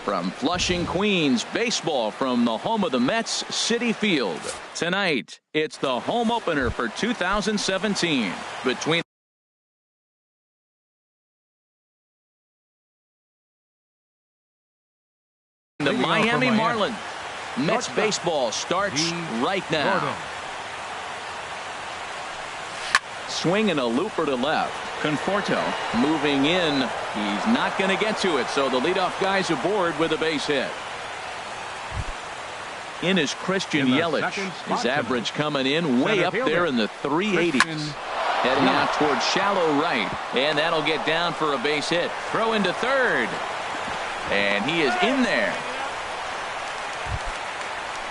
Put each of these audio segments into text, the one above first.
From Flushing, Queens, baseball from the home of the Mets, Citi Field. Tonight, it's the home opener for 2017 between the Miami Marlins. Mets baseball starts right now. Swing and a looper to left. Conforto moving in. He's not going to get to it, so the leadoff guy's aboard with a base hit. In is Christian Yelich. His average coming in way up there in the 380s. Heading out towards shallow right, and that'll get down for a base hit. Throw into third, and he is in there.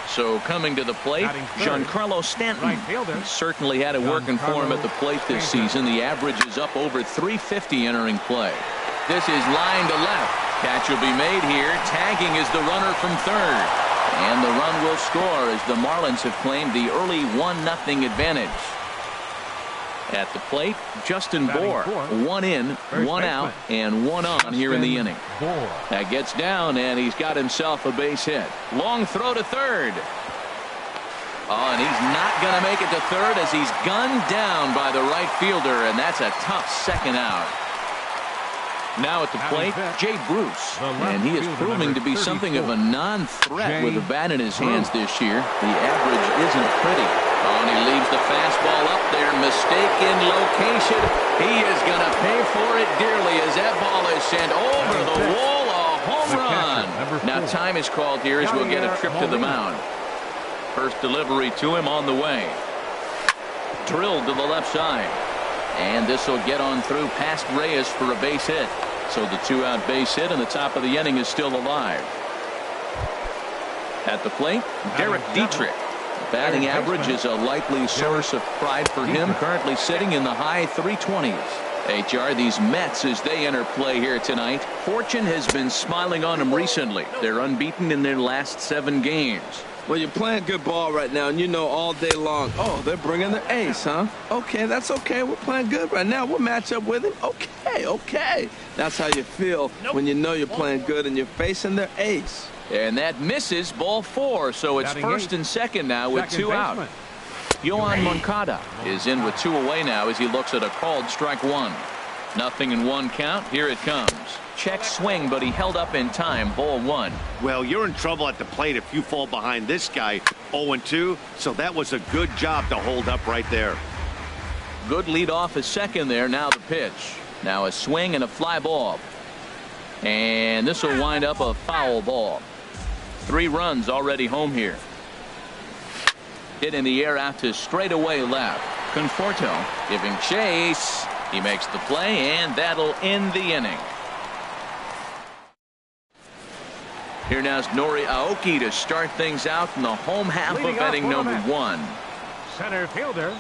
So coming to the plate, Giancarlo Stanton. Certainly had it working for him at the plate this season. The average is up over 350 entering play. This is line to left. Catch will be made here. Tagging is the runner from third. And the run will score as the Marlins have claimed the early 1-0 advantage. At the plate, Justin Bour. 1 in, 1 out, and 1 on here in the inning. That gets down, and he's got himself a base hit. Long throw to third. Oh, and he's not going to make it to third as he's gunned down by the right fielder, and that's a tough second out. Now at the plate, Jay Bruce, and he is proving to be something of a non-threat with a bat in his hands this year. The average isn't pretty. Oh, and he leaves the fastball up there. Mistaken location. He is going to pay for it dearly as that ball is sent over the wall. A home run. Now time is called here as we'll get a trip to the mound. First delivery to him on the way. Drilled to the left side. And this will get on through past Reyes for a base hit. So the 2-out base hit and the top of the inning is still alive. At the plate, Derek Dietrich. Batting average is a likely source of pride for him. Currently sitting in the high 320s. HR, these Mets, as they enter play here tonight, fortune has been smiling on them recently. They're unbeaten in their last 7 games. Well, you're playing good ball right now, and you know all day long, oh, they're bringing their ace, huh? Okay, that's okay. We're playing good right now. We'll match up with him. Okay. That's how you feel when you know you're playing good and you're facing their ace. And that misses, ball 4, so it's first and second now with 2 out. Yohan Moncada is in with 2 away now as he looks at a called strike 1. 0-1 count. Here it comes. Check swing, but he held up in time. Ball 1. Well, you're in trouble at the plate if you fall behind this guy. 0-2, so that was a good job to hold up right there. Good lead off a second there. Now the pitch. Now a swing and a fly ball. And this will wind up a foul ball. 3 runs already home here. Hit in the air out to straightaway left. Conforto giving chase. He makes the play, and that'll end the inning. Here now is Nori Aoki to start things out in the home half of inning number 1. Center fielder,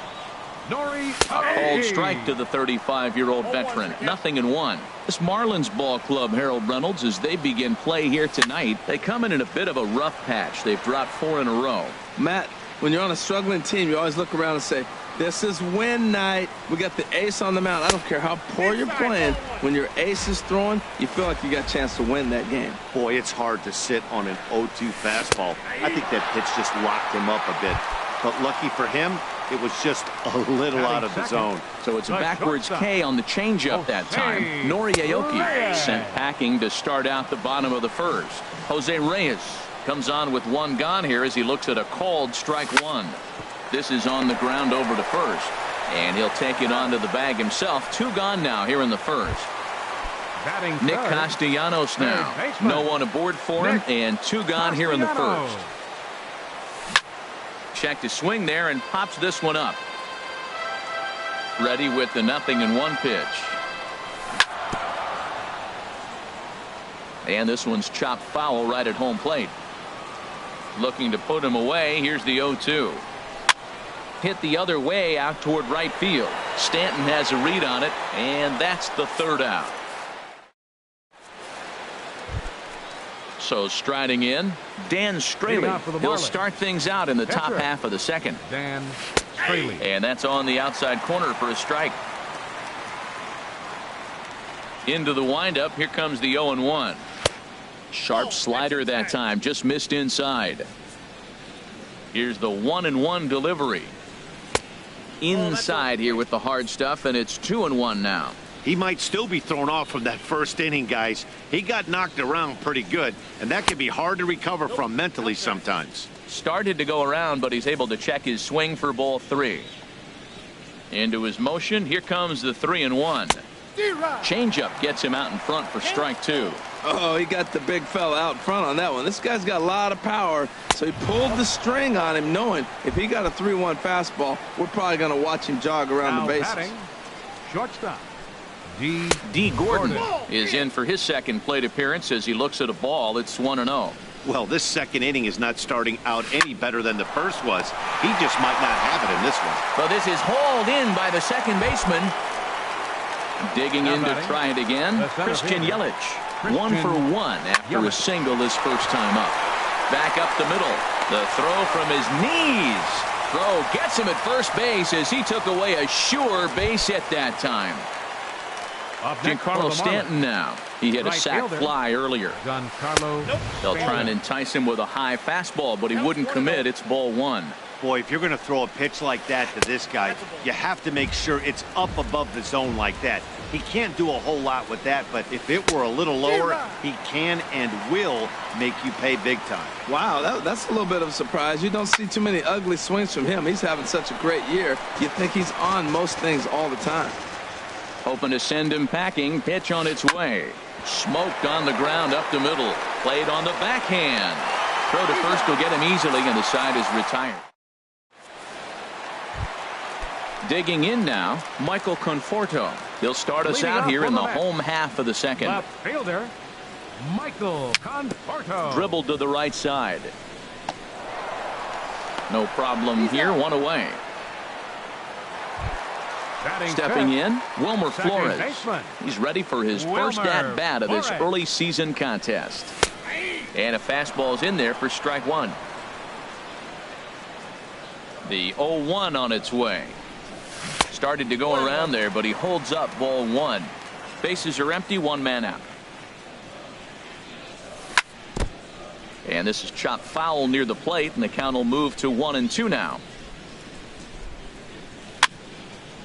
Nori A called strike to the 35-year-old veteran. 0-1. This Marlins ball club, Harold Reynolds, as they begin play here tonight, they come in a bit of a rough patch. They've dropped 4 in a row. Matt, when you're on a struggling team, you always look around and say, this is win night. We got the ace on the mound. I don't care how poor you're playing. When your ace is throwing, you feel like you got a chance to win that game. Boy, it's hard to sit on an 0-2 fastball. I think that pitch just locked him up a bit. But lucky for him, it was just a little out of the zone. So it's a backwards K on the changeup that time. Nori Aoki sent packing to start out the bottom of the first. Jose Reyes comes on with 1 gone here as he looks at a called strike 1. This is on the ground over to first, and he'll take it onto the bag himself. 2 gone now here in the first. Nick Castellanos now. No one aboard for him, and 2 gone here in the first. Check to swing there and pops this one up. Ready with the 0-1 pitch. And this one's chopped foul right at home plate. Looking to put him away. Here's the 0-2. Hit the other way out toward right field. Stanton has a read on it, and that's the 3rd out. So striding in, Dan Straley. He'll start things out in the top half of the second. Dan Straley. And that's on the outside corner for a strike. Into the windup. Here comes the 0-1. Sharp slider that time, just missed inside. Here's the 1-1 delivery. Inside here with the hard stuff, and it's 2-1 now. He might still be thrown off from that first inning, guys. He got knocked around pretty good, and that can be hard to recover from mentally sometimes. Started to go around, but he's able to check his swing for ball 3. Into his motion, here comes the 3-1. Changeup gets him out in front for strike 2. Oh, he got the big fella out front on that one. This guy's got a lot of power, so he pulled the string on him, knowing if he got a 3-1 fastball, we're probably going to watch him jog around the bases. Batting, shortstop, D. Gordon is in for his second plate appearance as he looks at a ball. It's 1-0. Well, this second inning is not starting out any better than the first was. He just might not have it in this one. Well, this is hauled in by the second baseman. Digging in to try it again, Christian Yelich. 1 for 1 after a single his first time up. Back up the middle. The throw from his knees. Throw gets him at first base as he took away a sure base hit that time. Giancarlo Stanton now. He hit a sac fly earlier. They'll try and entice him with a high fastball, but he wouldn't commit. It's ball 1. Boy, if you're going to throw a pitch like that to this guy, you have to make sure it's up above the zone like that. He can't do a whole lot with that, but if it were a little lower, he can and will make you pay big time. Wow, that's a little bit of a surprise. You don't see too many ugly swings from him. He's having such a great year. You think he's on most things all the time. Hoping to send him packing. Pitch on its way. Smoked on the ground up the middle. Played on the backhand. Throw to first will get him easily, and the side is retired. Digging in now, Michael Conforto. He'll start us out here in the home half of the second. Left fielder, Michael Conforto. Dribbled to the right side. No problem here, 1 away. Stepping in, Wilmer Flores. He's ready for his first at-bat of this early season contest. And a fastball's in there for strike 1. The 0-1 on its way. Started to go around there, but he holds up ball 1. Bases are empty, 1 man out. And this is chopped foul near the plate, and the count will move to 1-2 now.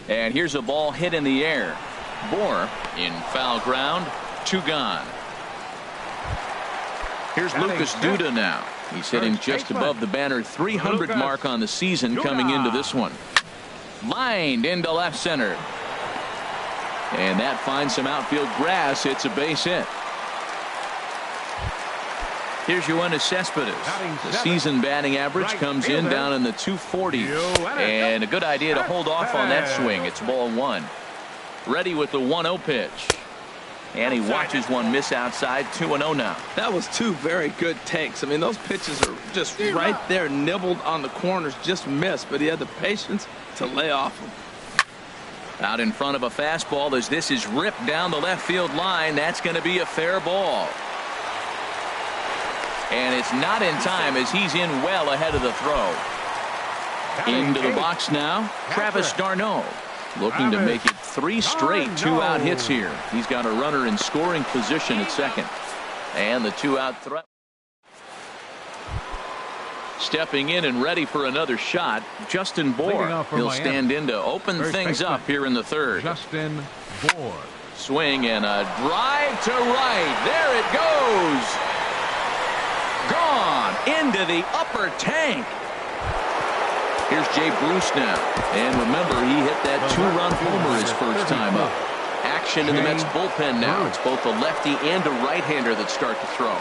And here's a ball hit in the air. Bohr in foul ground, 2 gone. Here's Lucas Duda now. He's hitting just above the banner 300 mark on the season coming into this one. Lined into left center. And that finds some outfield grass. It's a base hit. Here's Yoenis Cespedes. The season batting average comes in down in the 240s. And a good idea to hold off on that swing. It's ball 1. Ready with the 1-0 pitch. And he watches one miss outside. 2-0 now. That was 2 very good takes. I mean, those pitches are just right there, nibbled on the corners, just missed. But he had the patience to lay off them. Out in front of a fastball as this is ripped down the left field line. That's going to be a fair ball. And it's not in time as he's in well ahead of the throw. Into the box now, Travis d'Arnaud. Looking to make it 3 straight 2-out hits here. He's got a runner in scoring position at second. And the 2-out threat. Stepping in and ready for another shot, Justin Bohr. He'll stand in to open things up here in the 3rd. Justin Bohr. Swing and a drive to right. There it goes. Gone into the upper tank. Here's Jay Bruce now. And remember, he hit that 2-run homer his first time up. Action in the Mets bullpen now. It's both a lefty and a right-hander that start to throw.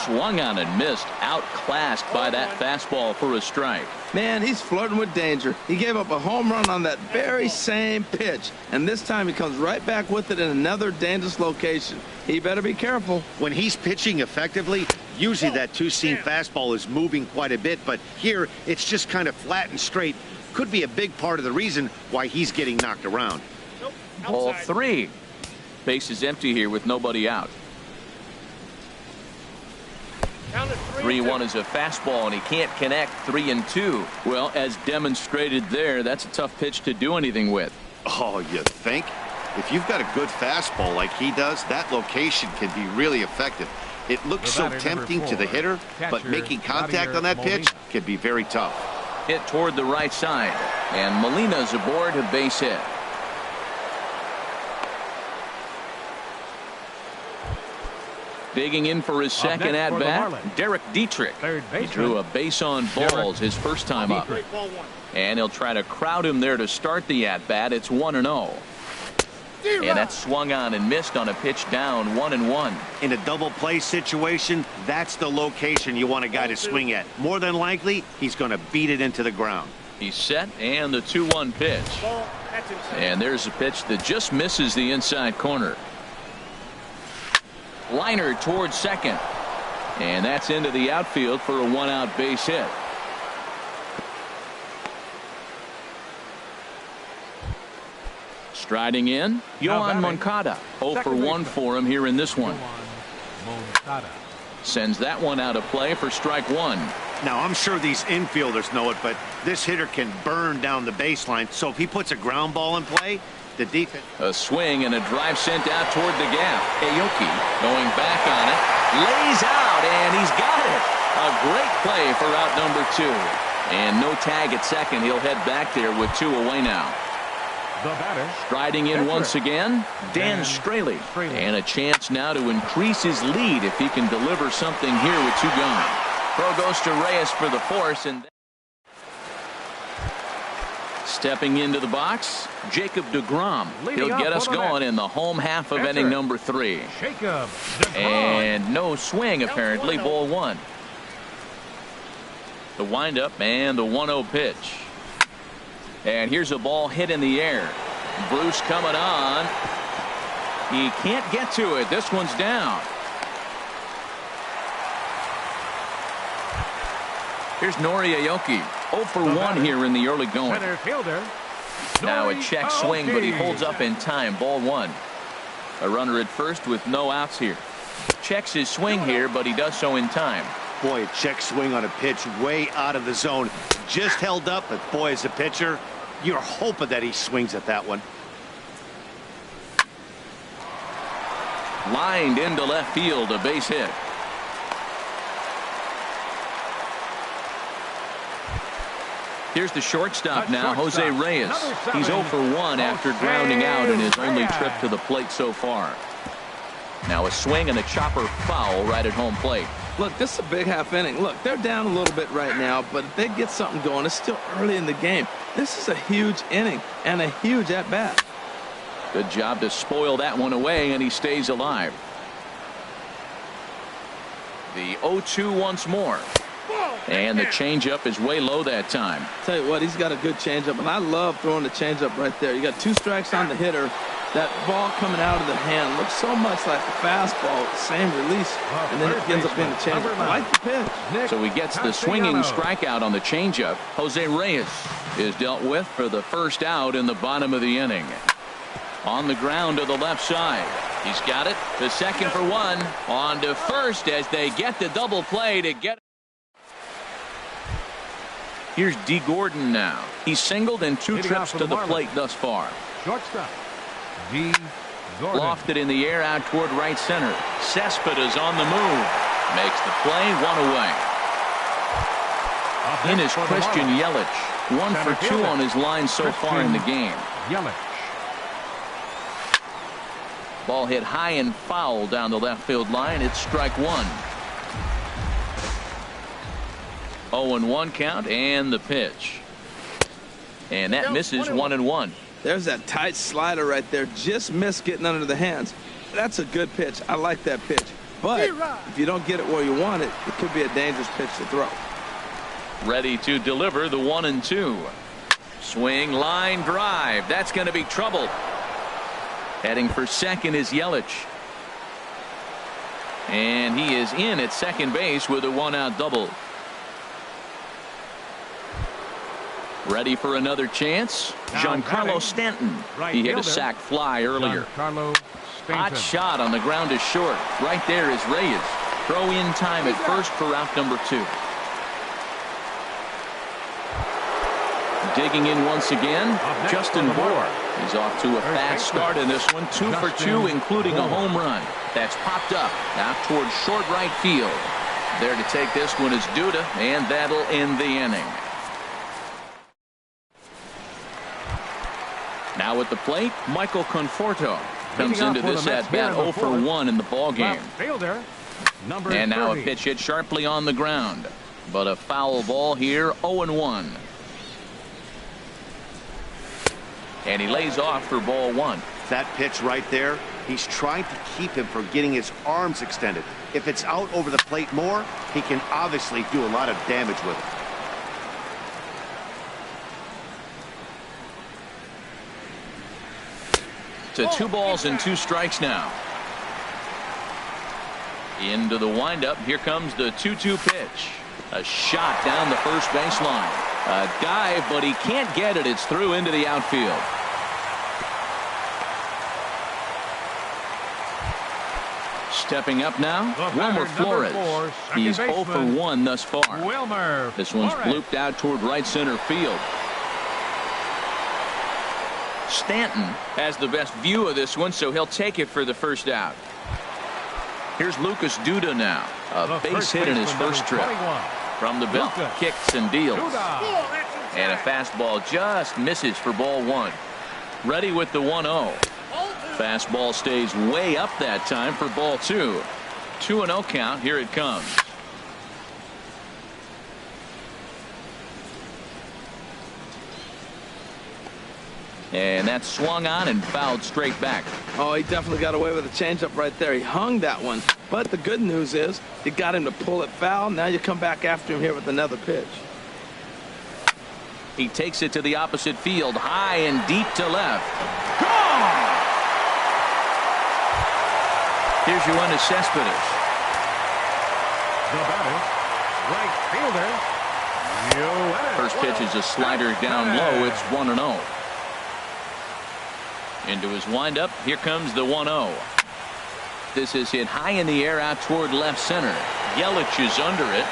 Swung on and missed. Outclassed by that fastball for a strike. Man, he's flirting with danger. He gave up a home run on that very same pitch. And this time he comes right back with it in another dangerous location. He better be careful. When he's pitching effectively, usually that 2-seam fastball is moving quite a bit, but here it's just kind of flat and straight. Could be a big part of the reason why he's getting knocked around. Ball 3. Base is empty here with nobody out. 3-1 is a fastball, and he can't connect. 3-2. Well, as demonstrated there, that's a tough pitch to do anything with. Oh, you think? If you've got a good fastball like he does, that location can be really effective. It looks so tempting to the hitter, but making contact on that pitch can be very tough. Hit toward the right side, and Molina's aboard a base hit. Digging in for his second at-bat, Derek Dietrich. He drew a base on balls his first time up. And he'll try to crowd him there to start the at-bat. It's 1-0. And that's swung on and missed on a pitch down, 1-1. In a double play situation, that's the location you want a guy to swing at. More than likely, he's going to beat it into the ground. He's set, and the 2-1 pitch. And there's a pitch that just misses the inside corner. Liner towards second. And that's into the outfield for a one-out base hit. Striding in, Yohan Moncada. 0 for 1 for him here in this one. Sends that one out of play for strike one. Now, I'm sure these infielders know it, but this hitter can burn down the baseline. So if he puts a ground ball in play, the defense. A swing and a drive sent out toward the gap. Aoki going back on it. Lays out, and he's got it. A great play for out number 2. And no tag at second. He'll head back there with 2 away now. The batter. Striding in once again, Dan Straley. And a chance now to increase his lead if he can deliver something here with 2 gone. Throw goes to Reyes for the force, and stepping into the box, Jacob deGrom. He'll get us going in the home half of inning number 3. And no swing apparently, ball 1. The windup and the 1-0 pitch. And here's a ball hit in the air. Bruce coming on. He can't get to it. This one's down. Here's Nori Aoki. 0 for 1 here in the early going. Center fielder. Now a check swing, but he holds up in time. Ball 1. A runner at first with no outs here. Checks his swing here, but he does so in time. Boy, a check swing on a pitch way out of the zone. Just held up, but boy, as a pitcher, you're hoping that he swings at that one. Lined into left field, a base hit. Here's the shortstop now, Jose Reyes. He's 0 for 1 after grounding out in his only trip to the plate so far. Now a swing and a chopper foul right at home plate. Look, this is a big half inning. Look, they're down a little bit right now, but if they get something going, it's still early in the game. This is a huge inning and a huge at-bat. Good job to spoil that one away, and he stays alive. The 0-2 once more. And the changeup is way low that time. Tell you what, he's got a good changeup, and I love throwing the changeup right there. You got 2 strikes on the hitter. That ball coming out of the hand looks so much like the fastball, same release, and then it ends up being a changeup. I like the pitch. So he gets the swinging strikeout on the changeup. Jose Reyes is dealt with for the first out in the bottom of the inning. On the ground to the left side. He's got it. The second for 1. On to first as they get the double play to get. Here's D. Gordon now. He's singled in 2 trips to the plate thus far. Shortstop. D. Gordon. Lofted in the air out toward right center. Cespedes on the move. Makes the play, 1 away. In is Christian Yelich. 1 for 2 on his line so far in the game. Yelich. Ball hit high and foul down the left field line. It's strike 1. 0-1 count and the pitch. And that misses 1-1. There's that tight slider right there. Just missed getting under the hands. That's a good pitch. I like that pitch. But if you don't get it where you want it, it could be a dangerous pitch to throw. Ready to deliver the 1-2. Swing, line drive. That's going to be trouble. Heading for second is Yelich. And he is in at second base with a 1-out double. Ready for another chance. Giancarlo Stanton. He hit a sac fly earlier. Hot shot on the ground is short. Right there is Reyes. Throw in time at first for out number 2. Digging in once again, Justin Bour. He's off to a fast start in this one. 2 for 2, including a home run. That's popped up out towards short right field. There to take this one is Duda, and that'll end the inning. Now at the plate, Michael Conforto comes into this at bat 0 for 1 in the ball game. And now a pitch hit sharply on the ground, but a foul ball here, 0-1. And he lays off for ball 1. That pitch right there, he's trying to keep him from getting his arms extended. If it's out over the plate more, he can obviously do a lot of damage with it. To 2 balls and 2 strikes now. Into the windup. Here comes the 2-2 pitch. A shot down the first baseline. A dive, but he can't get it. It's through into the outfield. Stepping up now, Wilmer Flores. He's 0 for 1 thus far. This one's blooped out toward right center field. Stanton has the best view of this one, so he'll take it for the first out. Here's Lucas Duda now. A base hit in his first trip. From the belt, kicks and deals. And a fastball just misses for ball 1. Ready with the 1-0. Fastball stays way up that time for ball 2. 2-0 count. Here it comes. And that's swung on and fouled straight back. Oh, he definitely got away with a changeup right there. He hung that one. But the good news is you got him to pull it foul. Now you come back after him here with another pitch. He takes it to the opposite field, high and deep to left. Gone! Here's Yoenis Cespedes. The batter, right fielder, Yoenis. First pitch is a slider down low. It's 1-0. Into his windup. Here comes the 1-0. This is hit high in the air out toward left center. Yelich is under it.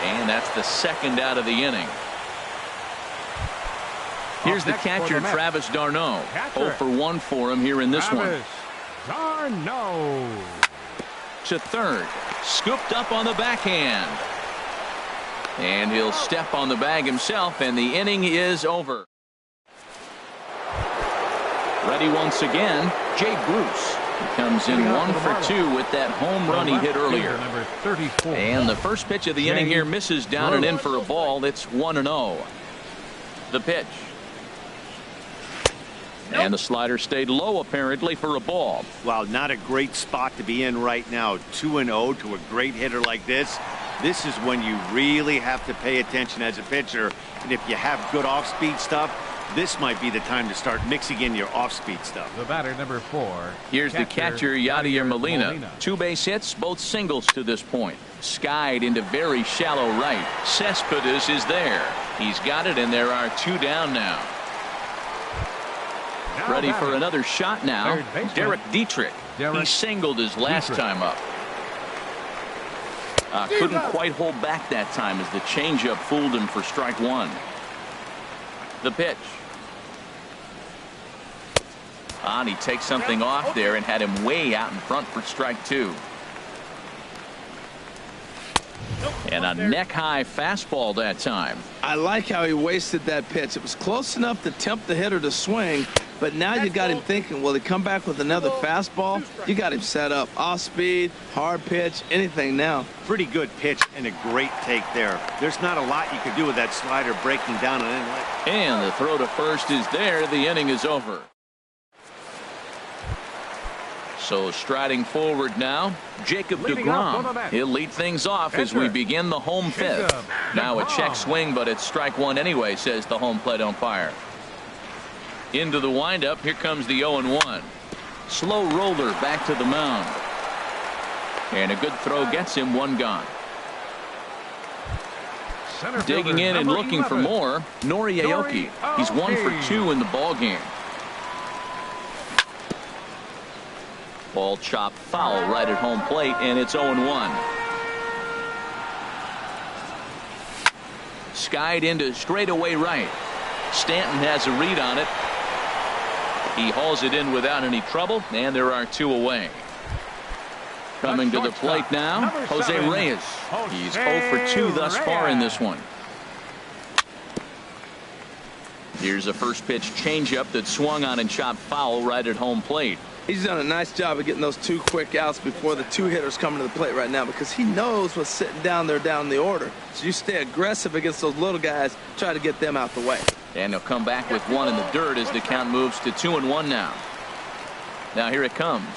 And that's the second out of the inning. Here's the catcher, Travis d'Arnaud. 0 for 1 for him here in this one. d'Arnaud. To third. Scooped up on the backhand. And he'll step on the bag himself, and the inning is over. Ready once again, Jay Bruce. He comes in 1 for 2 with that home run he hit earlier. And the first pitch of the inning here misses down and in for a ball. It's 1-0. The pitch. And the slider stayed low apparently for a ball. Wow, not a great spot to be in right now. 2-0 to a great hitter like this. This is when you really have to pay attention as a pitcher. And if you have good off-speed stuff, this might be the time to start mixing in your off-speed stuff. The batter, number 4. Here's the catcher, Yadier Molina. 2 base hits, both singles to this point. Skied into very shallow right. Cespedes is there. He's got it, and there are 2 down now. Ready for another shot now. Derek Dietrich. He singled his last time up. Couldn't quite hold back that time as the changeup fooled him for strike 1. The pitch. And he takes something off there and had him way out in front for strike 2. And a neck-high fastball that time. I like how he wasted that pitch. It was close enough to tempt the hitter to swing, but now you got him thinking, will he come back with another fastball? You got him set up. Off speed, hard pitch, anything now. Pretty good pitch and a great take there. There's not a lot you could do with that slider breaking down an inlet. And the throw to first is there. The inning is over. So striding forward now, Jacob deGrom. He'll lead things off as we begin the home 5th. Now a check swing, but it's strike 1 anyway, says the home plate umpire. Into the windup. Here comes the 0-1. Slow roller back to the mound. And a good throw gets him 1 gone. Digging in and looking for more, Nori Aoki. He's 1 for 2 in the ball game. Ball chopped foul right at home plate, and it's 0-1. Skied into straightaway right. Stanton has a read on it. He hauls it in without any trouble, and there are 2 away. Coming to the plate now, Jose Reyes. He's 0 for 2 thus far in this one. Here's a first pitch changeup that swung on and chopped foul right at home plate. He's done a nice job of getting those 2 quick outs before the 2 hitters coming to the plate right now, because he knows what's sitting down there down the order. So you stay aggressive against those little guys, try to get them out the way. And he'll come back with 1 in the dirt as the count moves to 2-1 now. Now here it comes.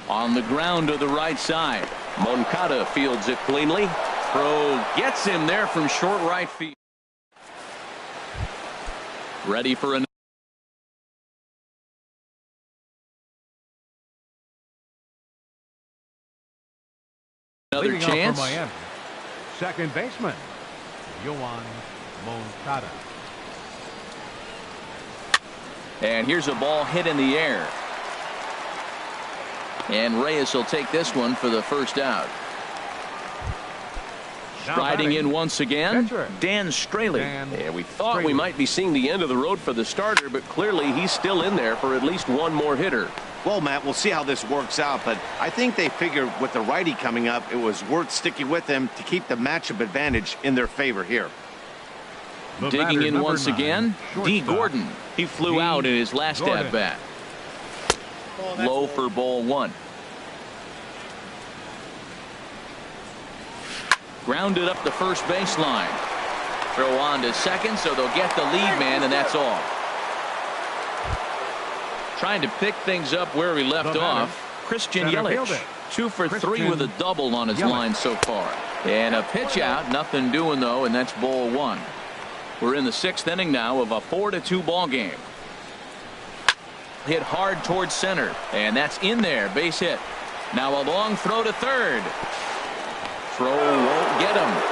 On the ground to the right side. Moncada fields it cleanly. Throw gets him there from short right field. Ready for another chance. For Miami, second baseman, Yoan Moncada. And here's a ball hit in the air. And Reyes will take this one for the first out. Striding in once again, Dan Straley. Yeah, we thought we might be seeing the end of the road for the starter, but clearly he's still in there for at least 1 more hitter. Well, Matt, we'll see how this works out, but I think they figured with the righty coming up, it was worth sticking with him to keep the matchup advantage in their favor here. Digging in once again, D. Gordon. He flew out in his last at-bat. Low for ball 1. Grounded up the first baseline. Throw on to second, so they'll get the lead man, and that's all. Trying to pick things up where he left off. Christian Yelich, 2 for 3 with a double on his line so far. And a pitch out, nothing doing though, and that's ball 1. We're in the 6th inning now of a 4-2 ball game. Hit hard towards center, and that's in there, base hit. Now a long throw to third. Throw won't get him.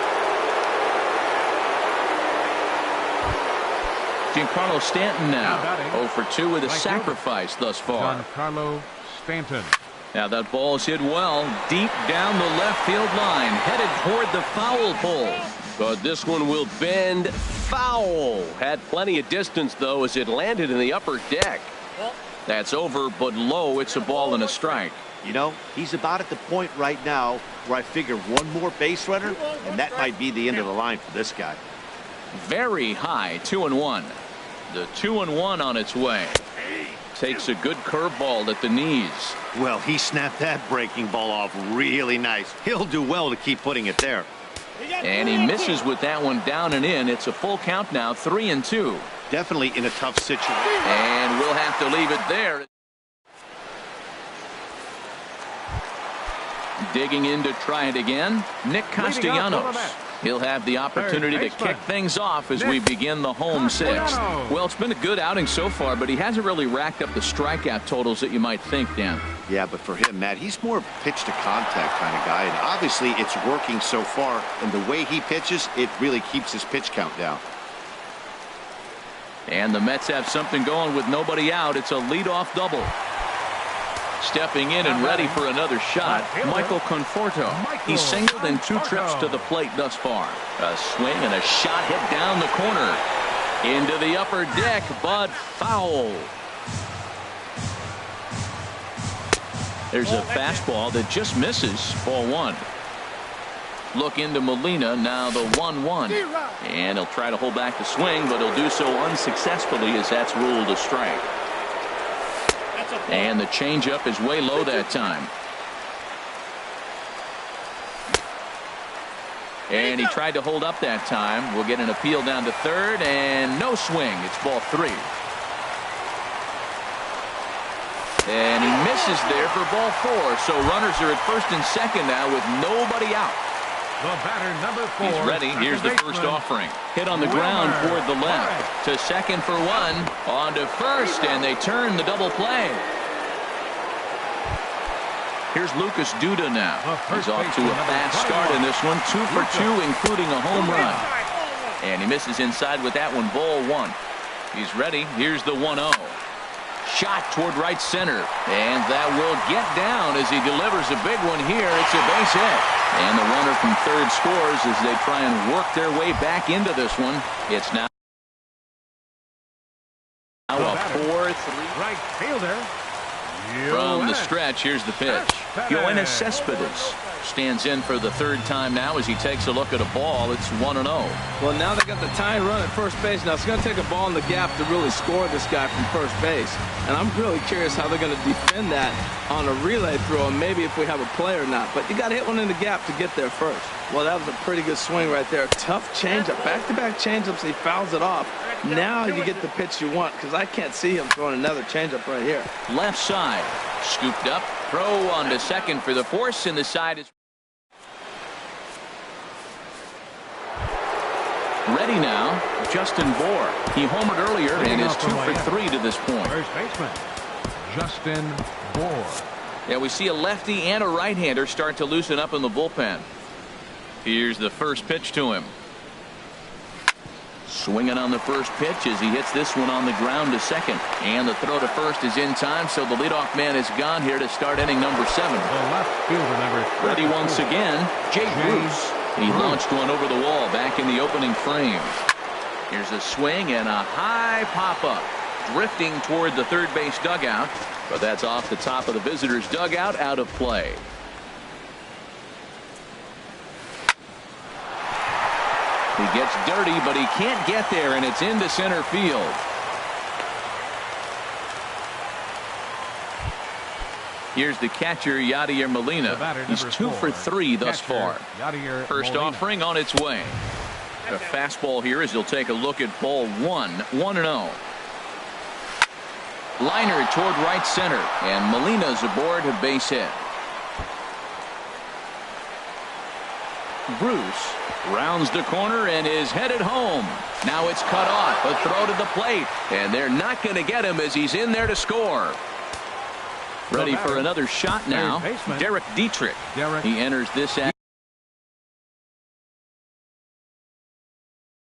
Giancarlo Stanton now 0 for 2 with a sacrifice thus far. Giancarlo Stanton. Now that ball is hit well deep down the left field line, headed toward the foul pole. But this one will bend foul. Had plenty of distance though as it landed in the upper deck. That's over, but low. It's a ball and a strike. You know, he's about at the point right now where I figure 1 more base runner, and that might be the end of the line for this guy. Very high, 2-1. The 2-1 on its way. Takes a good curveball at the knees. Well, he snapped that breaking ball off really nice. He'll do well to keep putting it there. And he misses with that one down and in. It's a full count now, 3-2. Definitely in a tough situation. And we'll have to leave it there. Digging in to try it again, Nick Castellanos. He'll have the opportunity to kick things off as we begin the home 6th. Well, it's been a good outing so far, but he hasn't really racked up the strikeout totals that you might think, Dan. Yeah, but for him, Matt, he's more pitch to contact kind of guy, and obviously it's working so far, and the way he pitches, it really keeps his pitch count down. And the Mets have something going with nobody out. It's a leadoff double. Stepping in and ready for another shot, Michael Conforto. He's singled in 2 trips to the plate thus far. A swing and a shot hit down the corner. Into the upper deck, but foul. There's a fastball that just misses, ball 1. Look into Molina, now the 1-1. And he'll try to hold back the swing, but he'll do so unsuccessfully as that's ruled a strike. And the changeup is way low that time. And he tried to hold up that time. We'll get an appeal down to third, and no swing. It's ball 3. And he misses there for ball 4. So runners are at first and second now with nobody out. The batter, number 4. He's ready. Here's the first offering. Hit on the ground toward the left. To second for 1. On to first, and they turn the double play. Here's Lucas Duda now. He's off to a fast start in this one. 2 for 2, including a home run. And he misses inside with that one, ball 1. He's ready. Here's the 1-0. Shot toward right center. And that will get down as he delivers a big one here. It's a base hit. And the runner from third scores as they try and work their way back into this one. It's now Now a 4-3. Right fielder. From the stretch, here's the pitch. Yoenis Cespedes stands in for the third time now as he takes a look at a ball. It's 1-0. Well, now they got the tying run at first base. Now it's going to take a ball in the gap to really score this guy from first base. And I'm really curious how they're going to defend that on a relay throw, and maybe if we have a play or not. But you got to hit one in the gap to get there first. Well, that was a pretty good swing right there. Tough changeup. Back-to-back changeups. He fouls it off. Now you get the pitch you want, because I can't see him throwing another changeup right here. Left side. Scooped up. Throw on to second for the force, and the side is ready now. Justin Bohr. He homered earlier and is 2 for 3 to this point. First baseman, Justin Bohr. Yeah, we see a lefty and a right-hander start to loosen up in the bullpen. Here's the first pitch to him. Swinging on the first pitch as he hits this one on the ground to second. And the throw to first is in time, so the leadoff man is gone here to start inning number 7. The left fielder, number 34. Ready once again, Jay Bruce. He launched one over the wall back in the opening frame. Here's a swing and a high pop-up. Drifting toward the third base dugout, but that's off the top of the visitor's dugout, out of play. He gets dirty, but he can't get there, and it's into center field. Here's the catcher, Yadier Molina. He's 2 for 3 thus far. First offering on its way. A fastball here as he'll take a look at ball 1, 1-0. Liner toward right center, and Molina's aboard a base hit. Bruce rounds the corner and is headed home. Now it's cut off. A throw to the plate, and they're not going to get him as he's in there to score. Ready for another shot now. Derek Dietrich. He enters this at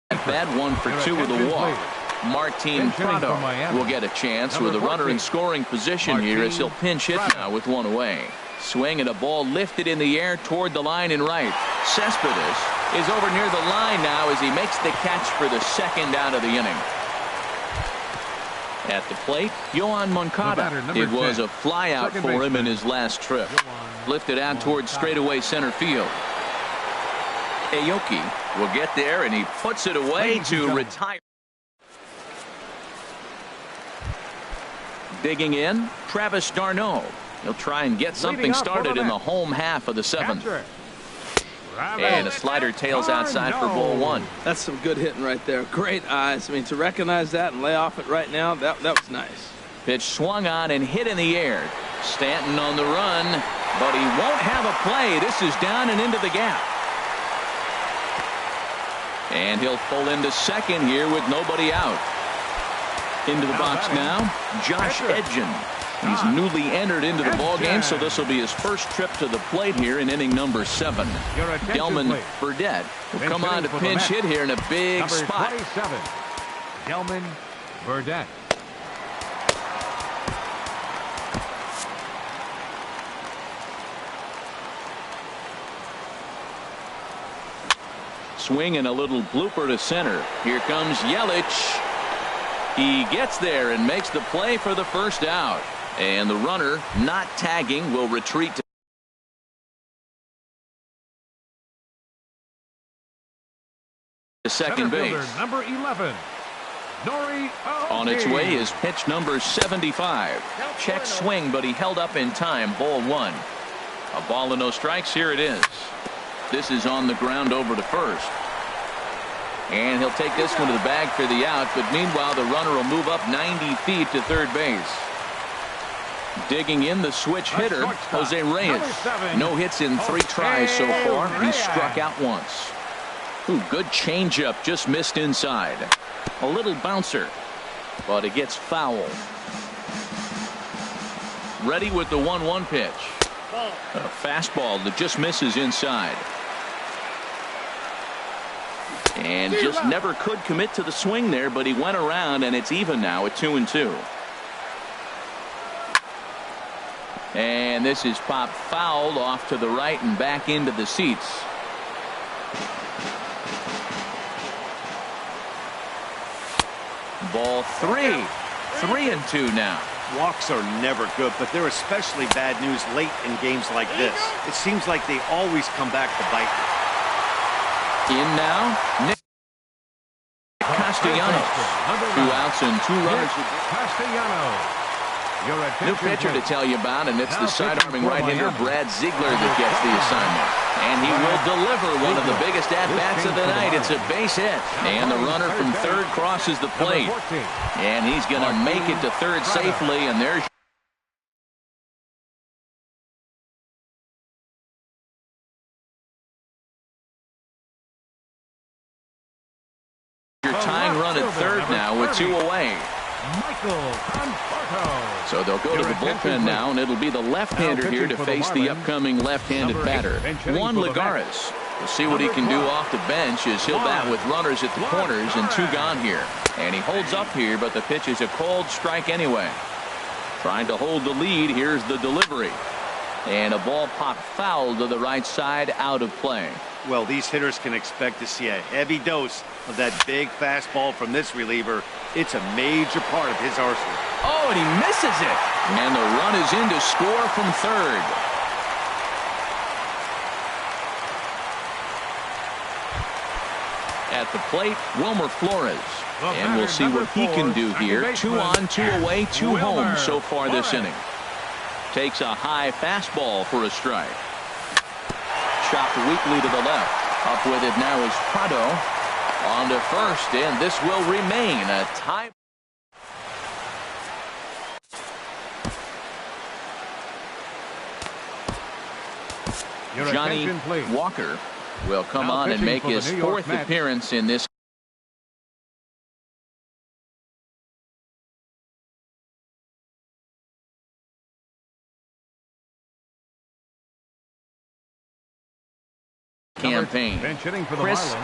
bat, 1 for 2 with a walk. Martin Prado will get a chance with a runner in scoring position here as he'll pinch hit now with 1 away. Swing and a ball lifted in the air toward the line and right. Cespedes is over near the line now as he makes the catch for the second out of the inning. At the plate, Yoan Moncada. It was a flyout for him in his last trip. Lifted out towards straightaway center field. Aoki will get there, and he puts it away to retire. Digging in, Travis d'Arnaud. He'll try and get something started in the home half of the 7th. And a slider tails outside for ball 1. That's some good hitting right there. Great eyes. I mean, to recognize that and lay off it right now, that was nice. Pitch swung on and hit in the air. Stanton on the run, but he won't have a play. This is down and into the gap. And he'll pull into second here with nobody out. Into the box now, Josh Edgen. He's newly entered into the ballgame, so this will be his first trip to the plate here in inning number 7. Delman Burdette will come on to pinch hit here in a big spot. 27, Delman Burdette. Swing and a little blooper to center. Here comes Yelich. He gets there and makes the play for the first out. And the runner, not tagging, will retreat to second base. Number 11, Nori Oki. On its way is pitch number 75. Check swing, but he held up in time. Ball 1. A ball and no strikes. Here it is. This is on the ground over to first. And he'll take this one to the bag for the out, but meanwhile the runner will move up 90 feet to third base. Digging in the switch hitter, Jose Reyes. No hits in 3 tries so far. He struck out once. Ooh, good changeup, just missed inside. A little bouncer, but it gets foul. Ready with the 1-1 pitch. A fastball that just misses inside. And just never could commit to the swing there, but he went around, and it's even now at 2-2. And this is popped foul off to the right and back into the seats. Ball 3. 3-2 now. Walks are never good, but they're especially bad news late in games like this. It seems like they always come back to bite you. In now, Nick Castellanos. 2 outs and 2 runners. Castellanos. New pitcher to tell you about, and it's the side-arming right-hander Brad Ziegler that gets the assignment. And he will deliver one of the biggest at-bats of the night. It's a base hit. And the runner from third crosses the plate. And he's going to make it to third safely, and there's your tying run at third now with 2 away. So they'll go to the bullpen now, and it'll be the left-hander here to face the upcoming left-handed batter, Juan Lagares. We'll see what he can do off the bench as he'll bat with runners at the corners and 2 gone here. And he holds up here, but the pitch is a cold strike anyway. Trying to hold the lead. Here's the delivery. And a ball popped foul to the right side, out of play. Well, these hitters can expect to see a heavy dose of that big fastball from this reliever. It's a major part of his arsenal. Oh, and he misses it. And the run is in to score from third. At the plate, Wilmer Flores. And we'll see what he can do here. 2 on, 2 away, 2 home so far this inning. Takes a high fastball for a strike. Chopped weakly to the left. Up with it now is Prado. On to first, and this will remain a tie. Johnny Walker will come on and make his 4th appearance in this campaign. Bench hitting for the Marlins.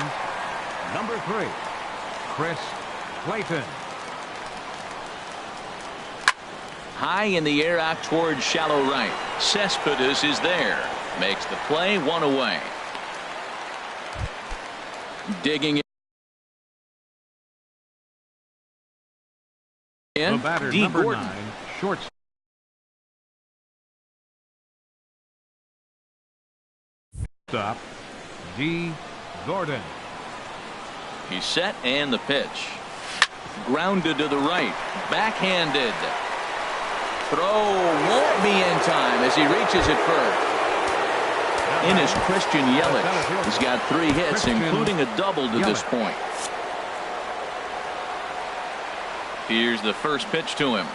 Number 3, Chris Clayton. High in the air out towards shallow right. Cespedes is there. Makes the play, 1 away. Digging in. The batter, D. number Gordon. 9, shortstop. D. Gordon. He's set, and the pitch. Grounded to the right. Backhanded. Throw won't be in time as he reaches it first. In is Christian Yelich. He's got 3 hits, including a double to this point. Here's the first pitch to him.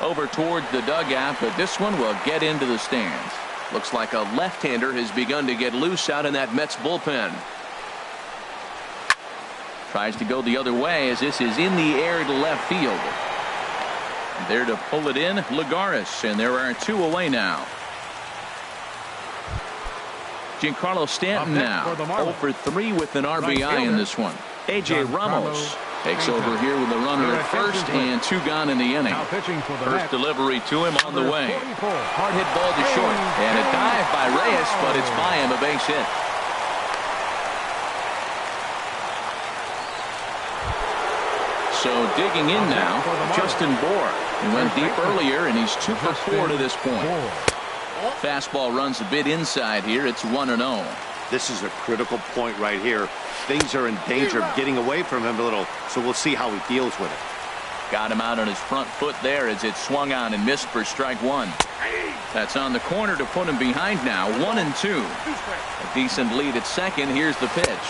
Over towards the dugout, but this one will get into the stands. Looks like a left-hander has begun to get loose out in that Mets bullpen. Tries to go the other way as this is in the air to left field. There to pull it in, Lagares, and there are 2 away now. Giancarlo Stanton now 0 for 3 with an RBI in this one. A.J. Ramos takes over here with a runner at first and 2 gone in the inning. First delivery to him on the way. Hard hit ball to short, and a dive by Reyes, but it's by him, a base hit. So digging in now, Justin Bour. He went deep earlier, and he's 2 for 4 to this point. Fastball runs a bit inside here. It's 1-0. This is a critical point right here. Things are in danger of getting away from him a little, so we'll see how he deals with it. Got him out on his front foot there as it swung on and missed for strike 1. That's on the corner to put him behind now. 1-2. A decent lead at second. Here's the pitch.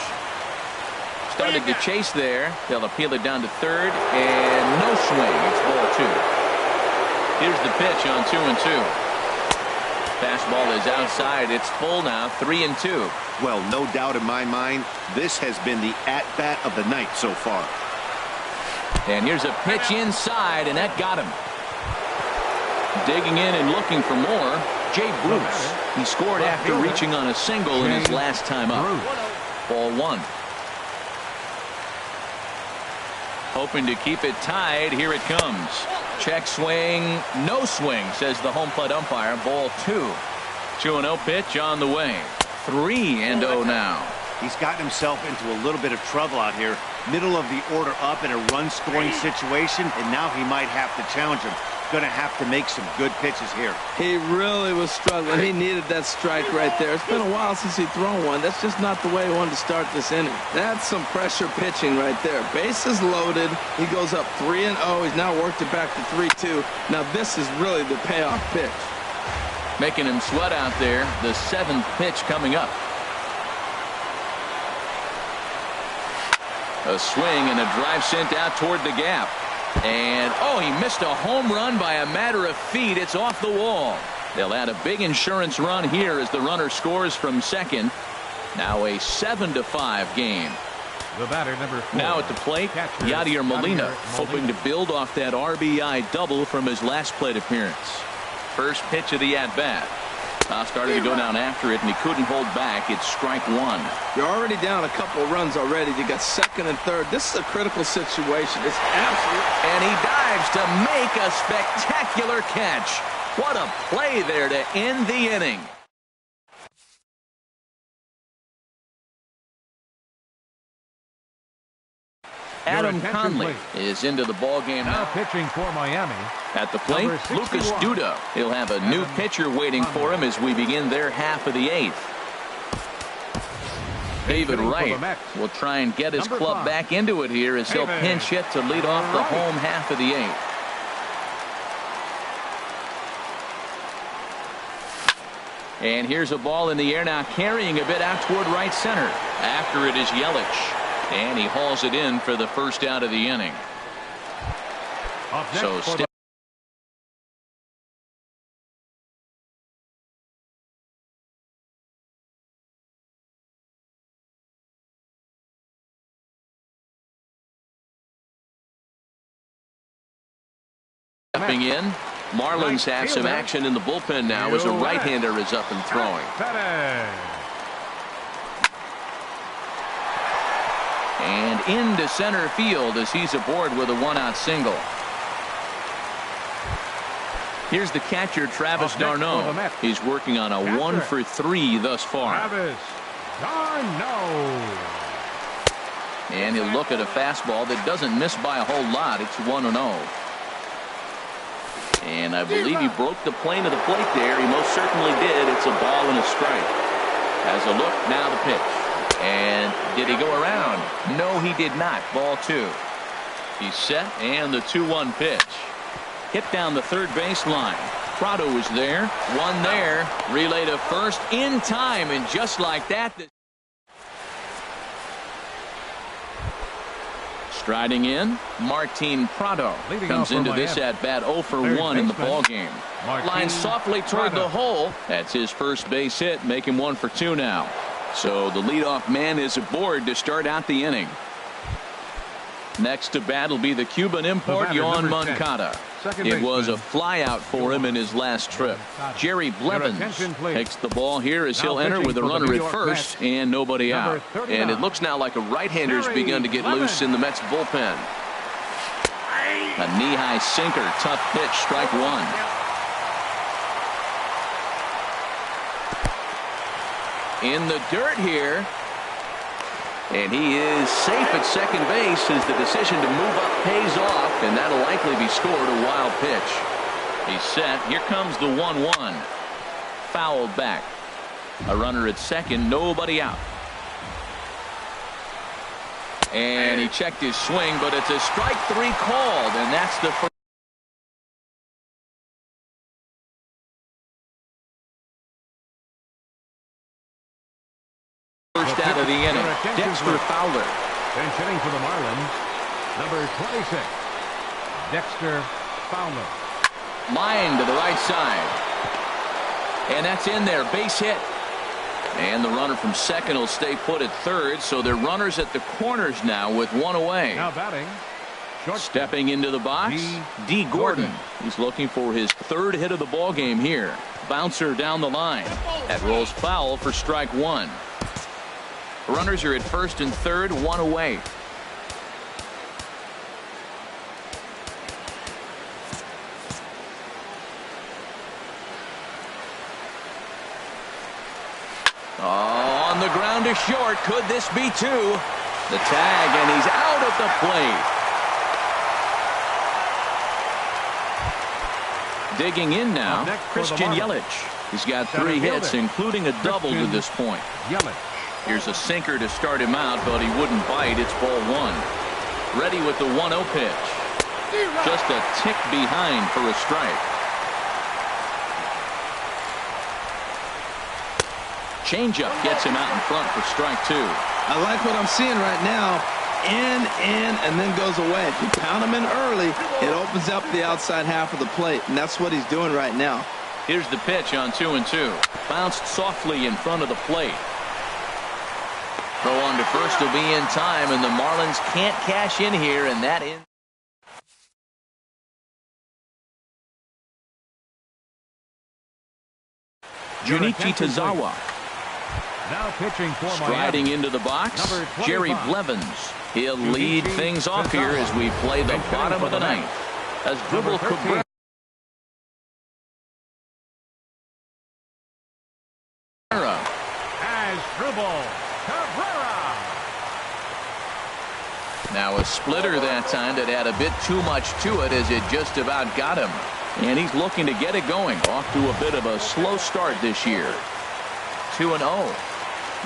Started to chase there. They'll appeal it down to third, and no swing. It's ball 2. Here's the pitch on 2-2. Fastball is outside. It's full now. 3-2. Well, no doubt in my mind, this has been the at-bat of the night so far. And here's a pitch inside, and that got him. Digging in and looking for more, Jay Bruce. He scored after reaching on a single in his last time up. Ball 1. Hoping to keep it tied. Here it comes. Check swing. No swing, says the home plate umpire. Ball 2. 2-0 pitch on the way. 3-0 now. He's gotten himself into a little bit of trouble out here. middle of the order up in a run-scoring situation, and now he might have to challenge him. Going to have to make some good pitches here. He really was struggling. He needed that strike right there. It's been a while since he's thrown one. That's just not the way he wanted to start this inning. That's some pressure pitching right there. Bases loaded. He goes up 3-0. He's now worked it back to 3-2. Now this is really the payoff pitch. Making him sweat out there. The 7th pitch coming up. A swing and a drive sent out toward the gap. And, oh, he missed a home run by a matter of feet. It's off the wall. They'll add a big insurance run here as the runner scores from second. Now a 7-5 game. The batter, number 4. Now at the plate, Yadier Molina, hoping to build off that RBI double from his last plate appearance. First pitch of the at-bat. Started to go down after it, and he couldn't hold back. It's strike one. You're already down a couple of runs already. You got second and third. This is a critical situation. It's absolute. And he dives to make a spectacular catch. What a play there to end the inning. Adam Conley is into the ball game now. Pitching for Miami. At the plate, Lucas Duda. He'll have a new pitcher waiting for him as we begin their half of the 8th. David Wright will try and get his club back into it here as he'll pinch hit to lead off the home half of the 8th. And here's a ball in the air now, carrying a bit out toward right center. After it is Yelich. And he hauls it in for the first out of the inning. So stepping in, Marlins have some action in the bullpen now as a right-hander is up and throwing. And into center field as he's aboard with a 1-out single. Here's the catcher, Travis d'Arnaud. He's working on a 1-for-3 thus far. Travis d'Arnaud. And he'll look at a fastball that doesn't miss by a whole lot. It's 1-0. And I believe he broke the plane of the plate there. He most certainly did. It's a ball and a strike. Has a look, now the pitch. And did he go around? No, he did not. Ball 2. He's set, and the 2-1 pitch. Hit down the third base line. Prado is there. One there. Relay to first in time, and just like that. Striding in, Martin Prado comes into this at-bat 0-for-1 in the ballgame. Lines softly toward the hole. That's his first base hit. Make him 1-for-2 now. So the leadoff man is aboard to start out the inning. Next to bat will be the Cuban import, Yohan Moncada. It was a flyout for him in his last trip. Jerry Blevins takes the ball here as he'll enter with a runner at first and nobody out. And it looks now like a right-hander's begun to get loose in the Mets bullpen. A knee-high sinker, tough pitch, strike one. In the dirt here. And he is safe at second base as the decision to move up pays off, and that'll likely be scored a wild pitch. He's set. Here comes the 1-1. Fouled back. A runner at second, nobody out. And he checked his swing, but it's a strike 3 called, and that's the first. Out of the inning. Dexter Fowler. Bench hitting for the Marlins, number 26, Dexter Fowler. Line to the right side. And that's in there. Base hit. And the runner from second will stay put at third. So they're runners at the corners now with one away. Now batting. Stepping into the box, D. Gordon. He's looking for his third hit of the ball game here. Bouncer down the line. That rolls foul for strike one. Runners are at first and third, one away. On the ground to short. Could this be two? The tag, and he's out at the plate. Digging in now, Christian Yelich. He's got 3 hits, including a double to this point. Here's a sinker to start him out, but he wouldn't bite. It's ball 1. Ready with the 1-0 pitch. Just a tick behind for a strike. Changeup gets him out in front for strike 2. I like what I'm seeing right now. In, and then goes away. If you pound him in early, it opens up the outside half of the plate, and that's what he's doing right now. Here's the pitch on 2-2. Bounced softly in front of the plate. Throw on to first will be in time, and the Marlins can't cash in here, and that ends. Junichi Tazawa. Now pitching for Striding into the box, Jerry Blevins. He'll lead things off here as we play the bottom of the ninth. As Dribble Cabrera. Now a splitter that time that had a bit too much to it as it just about got him. And he's looking to get it going. Off to a bit of a slow start this year. 2-0.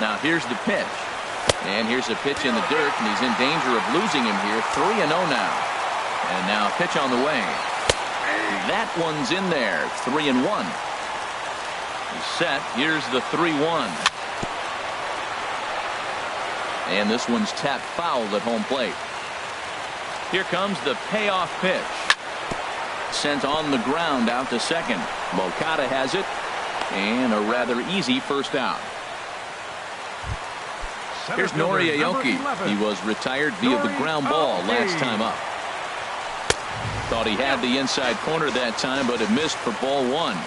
Now here's the pitch. And here's a pitch in the dirt, and he's in danger of losing him here. 3-0 now. And now a pitch on the way. That one's in there. 3-1. He's set. Here's the 3-1. And this one's tapped foul at home plate. Here comes the payoff pitch. Sent on the ground out to second. Moncada has it. And a rather easy first out. Here's Nori Aoki. He was retired via the ground ball last time up. Thought he had the inside corner that time, but it missed for ball 1.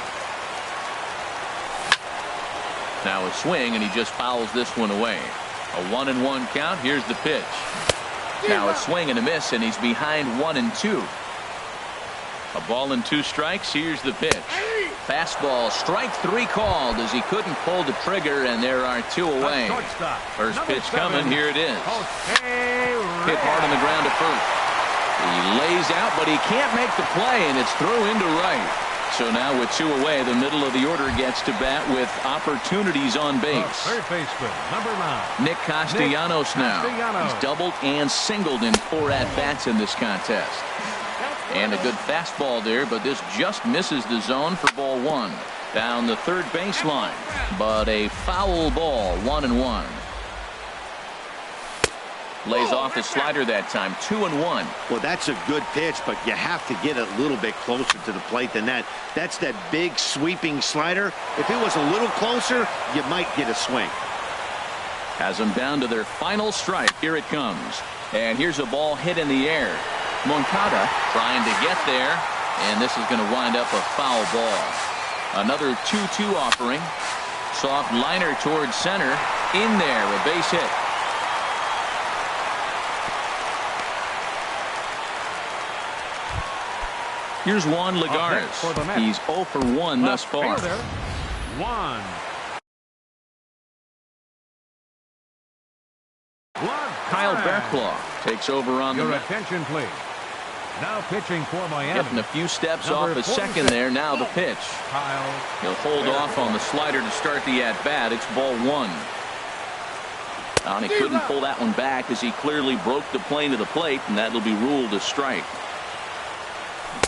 Now a swing, and he just fouls this one away. A 1-1 count. Here's the pitch. Now a swing and a miss, and he's behind 1-2. A ball and 2 strikes. Here's the pitch. Fastball, strike 3 called as he couldn't pull the trigger, and there are 2 away. First pitch coming. Here it is. Hit hard on the ground to first. He lays out, but he can't make the play, and it's thrown into right. So now with 2 away, the middle of the order gets to bat with opportunities on base. Third baseman, number 9. Nick Castellanos now. He's doubled and singled in 4 at-bats in this contest. And a good fastball there, but this just misses the zone for ball 1. Down the third baseline, but a foul ball. 1-1. Lays off the slider that time. 2-1. Well, that's a good pitch, but you have to get a little bit closer to the plate than that. That's that big sweeping slider. If it was a little closer, you might get a swing. Has them down to their final strike. Here it comes. And here's a ball hit in the air. Moncada trying to get there, and this is going to wind up a foul ball. Another 2-2 offering. Soft liner towards center. In there, a base hit. Here's Juan Lagares. He's 0 for 1 thus far. Kyle Barclaw takes over on your attention, please. Now pitching for Miami. Getting a few steps off a second there. Now the pitch. He'll hold off on the slider to start the at-bat. It's ball 1. And he couldn't pull that one back as he clearly broke the plane of the plate, and that'll be ruled a strike.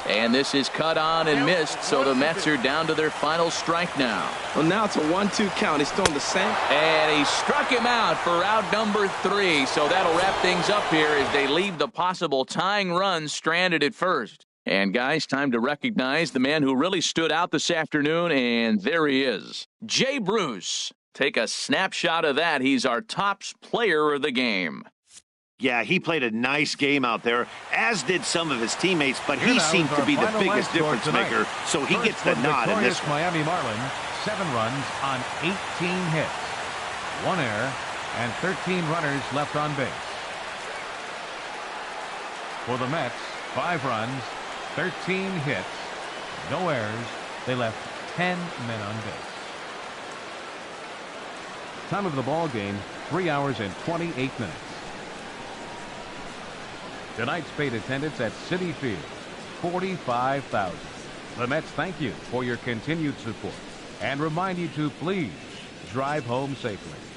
And this is cut on and missed, so the Mets are down to their final strike now. Well, now it's a 1-2 count. He's throwing the same. And he struck him out for out number 3. So that'll wrap things up here as they leave the possible tying run stranded at first. And guys, time to recognize the man who really stood out this afternoon, and there he is. Jay Bruce. Take a snapshot of that. He's our top player of the game. Yeah, he played a nice game out there, as did some of his teammates, but he seemed to be the biggest difference maker, so he gets the nod in this one. Miami Marlins, 7 runs on 18 hits, 1 error, and 13 runners left on base. For the Mets, 5 runs, 13 hits, no errors. They left 10 men on base. Time of the ball game, 3 hours and 28 minutes. Tonight's paid attendance at Citi Field, 45,000. The Mets thank you for your continued support and remind you to please drive home safely.